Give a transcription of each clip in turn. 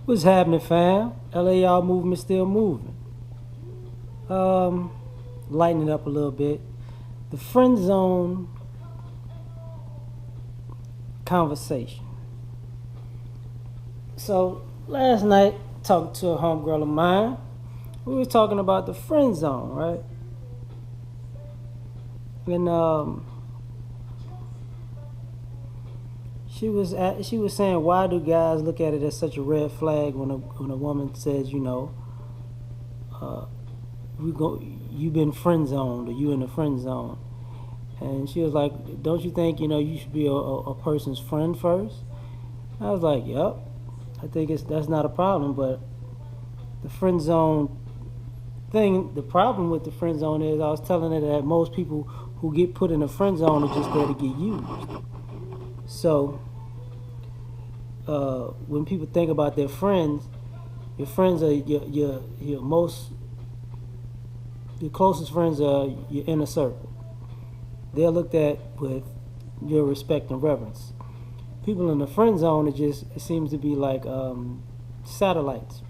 What's happening, fam? L.A.R movement still moving. Um, Lighten it up a little bit. The friend zone conversation. So last night, talking to a homegirl of mine, we were talking about the friend zone, right? And she was saying, why do guys look at it as such a red flag when a woman says, uh, you've been friend zoned or you in the friend zone? And she was like, don't you think, you should be a person's friend first? I was like, yep. I think that's not a problem, but the friend zone thing, the problem with the friend zone is I was telling her that most people who get put in a friend zone are just there to get used. So when people think about their friends, your friends are your closest friends are your inner circle. They're looked at with your respect and reverence. People in the friend zone, it seems to be like satellites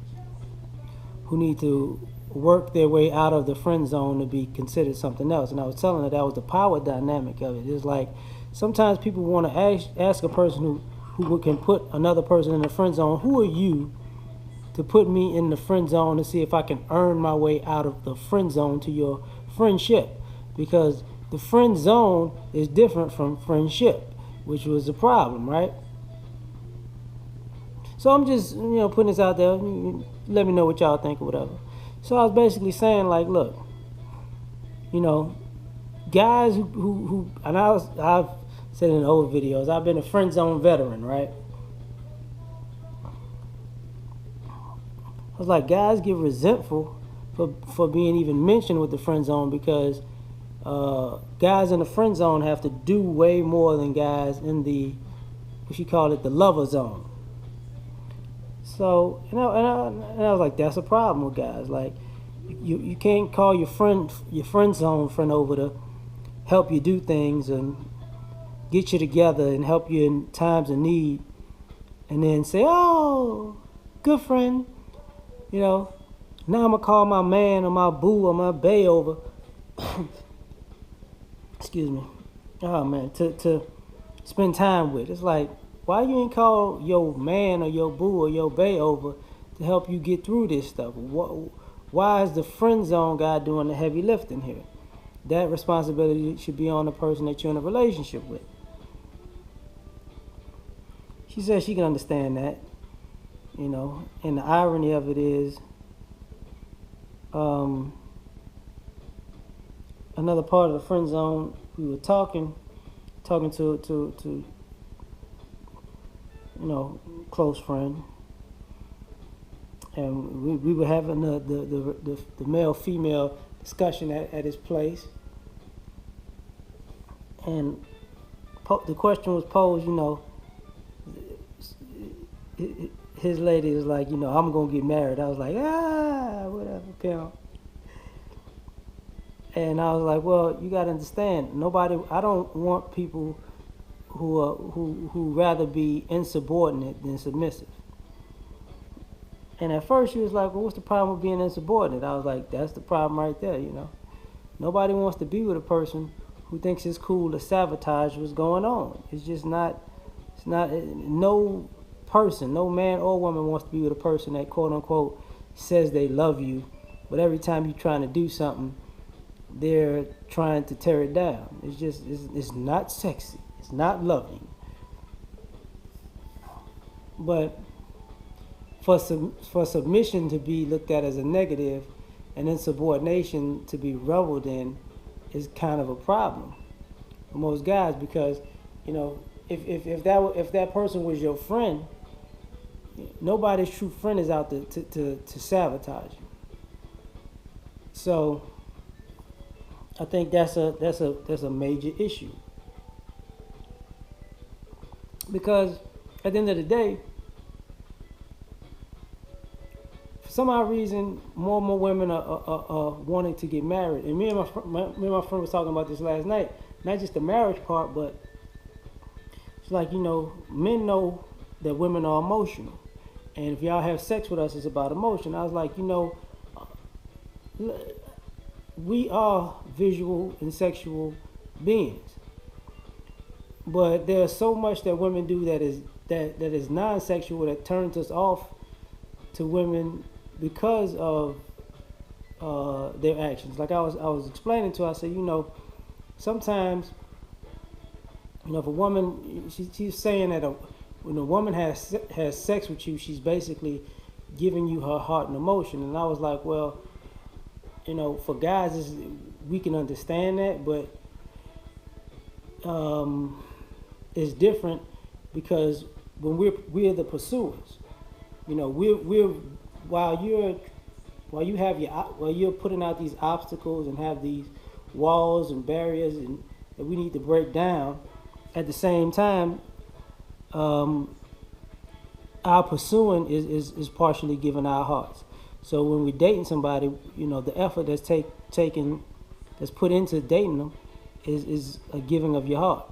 who need to work their way out of the friend zone to be considered something else. And I was telling her that was the power dynamic of it. It's like sometimes people want to ask a person who can put another person in the friend zone, who are you to put me in the friend zone to see if I can earn my way out of the friend zone to your friendship? Because the friend zone is different from friendship, which was the problem, right? So I'm just, putting this out there. Let me know what y'all think or whatever. So I was basically saying, like, look, guys who and I've said in old videos, I've been a friend zone veteran, right? I was like, guys get resentful for being even mentioned with the friend zone because guys in the friend zone have to do way more than guys in what you call it, the lover zone. So, and I was like, that's a problem with guys. Like, you can't call your friend zone friend over to help you do things and get you together and help you in times of need, and then say, oh, good friend, now I'm gonna call my man or my boo or my bae over. Excuse me. Oh man, to spend time with. It's like, why you ain't call your man or your boo or your bae over to help you get through this stuff? Why is the friend zone guy doing the heavy lifting here? That responsibility should be on the person that you're in a relationship with. She said she can understand that, and the irony of it is, another part of the friend zone, we were talking to close friend, and we were having the male female discussion at his place, and the question was posed, his lady was like, I'm gonna get married. I was like, whatever, pimp. And I was like, well, you gotta understand, I don't want people who rather be insubordinate than submissive. And at first she was like, well, what's the problem with being insubordinate? I was like, that's the problem right there, Nobody wants to be with a person who thinks it's cool to sabotage what's going on. No person, no man or woman wants to be with a person that quote unquote says they love you, but every time you're trying to do something, they're trying to tear it down. It's not sexy. It's not loving. But for submission to be looked at as a negative and insubordination to be reveled in is kind of a problem for most guys, because if that person was your friend, nobody's true friend is out to sabotage you. So I think that's a major issue, because at the end of the day, for some odd reason, more and more women are wanting to get married. And me and my friend was talking about this last night. Not just the marriage part, but it's like, men know that women are emotional, And if y'all have sex with us, it's about emotion. I was like, we are visual and sexual beings, but there's so much that women do that is non-sexual that turns us off to women because of their actions. Like I was explaining to her, I said, sometimes, if a woman, she's saying that when a woman has sex with you, she's basically giving you her heart and emotion. And I was like, well, for guys, we can understand that, but it's different because when we're the pursuers, we're while you're putting out these obstacles and have these walls and barriers and that we need to break down. At the same time, our pursuing is partially giving our hearts. So when we're dating somebody, the effort that's put into dating them is a giving of your heart.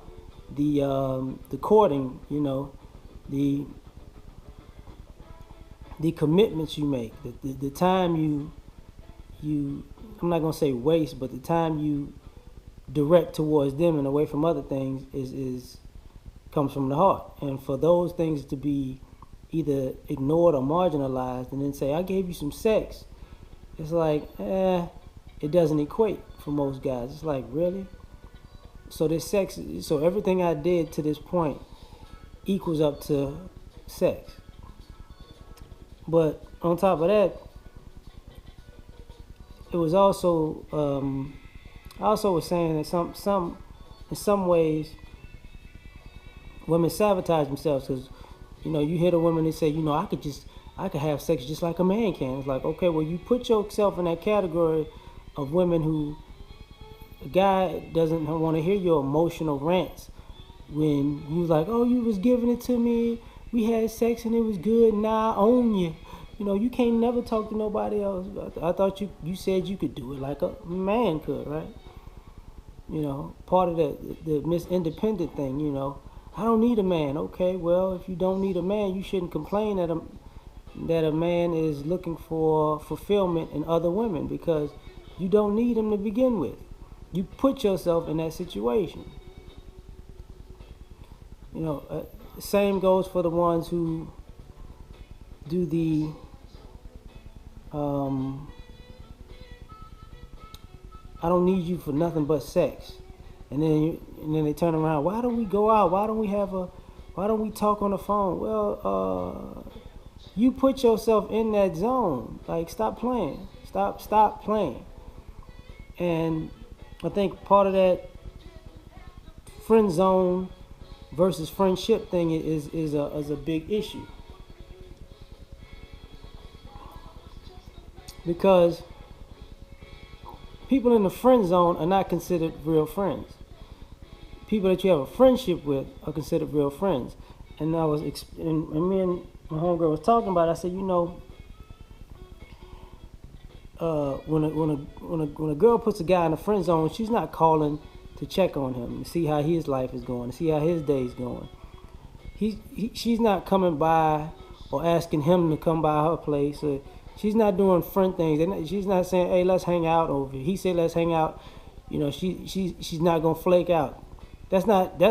The courting, the commitments you make, the time you I'm not gonna say waste, but the time you direct towards them and away from other things is comes from the heart. And for those things to be either ignored or marginalized and then say, I gave you some sex, it's like, it doesn't equate for most guys. It's like, really? So everything I did to this point equals up to sex. But on top of that, it was also, I also was saying that in some ways, women sabotage themselves because, you hear the women that say, I could have sex just like a man can. It's like, okay, well, you put yourself in that category of women who, a guy doesn't want to hear your emotional rants when you like, oh, you was giving it to me, we had sex and it was good, now I own you. You can't never talk to nobody else. I thought you said you could do it like a man could, right? Part of the Miss Independent thing, I don't need a man. Okay, well, if you don't need a man, you shouldn't complain that a man is looking for fulfillment in other women because you don't need him to begin with. You put yourself in that situation. Same goes for the ones who do the I don't need you for nothing but sex, and then they turn around. Why don't we go out? Why don't we talk on the phone? Well, you put yourself in that zone. Like, stop playing. Stop playing. And I think part of that friend zone versus friendship thing is a big issue. Because people in the friend zone are not considered real friends. People that you have a friendship with are considered real friends. And and me and my homegirl was talking about it. I said, when a girl puts a guy in the friend zone, she's not calling to check on him, to see how his life is going, to see how his day's going. She's not coming by or asking him to come by her place. Or she's not doing friend things. She's not saying, "Hey, let's hang out over." He said, "Let's hang out." She's not gonna flake out. That's not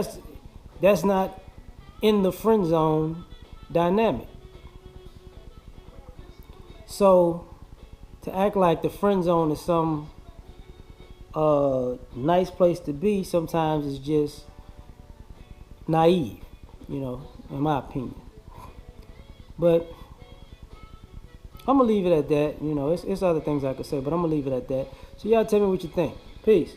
in the friend zone dynamic. So to act like the friend zone is some nice place to be sometimes is just naive, in my opinion. But I'm gonna leave it at that. It's other things I could say, but I'm gonna leave it at that. So y'all tell me what you think. Peace.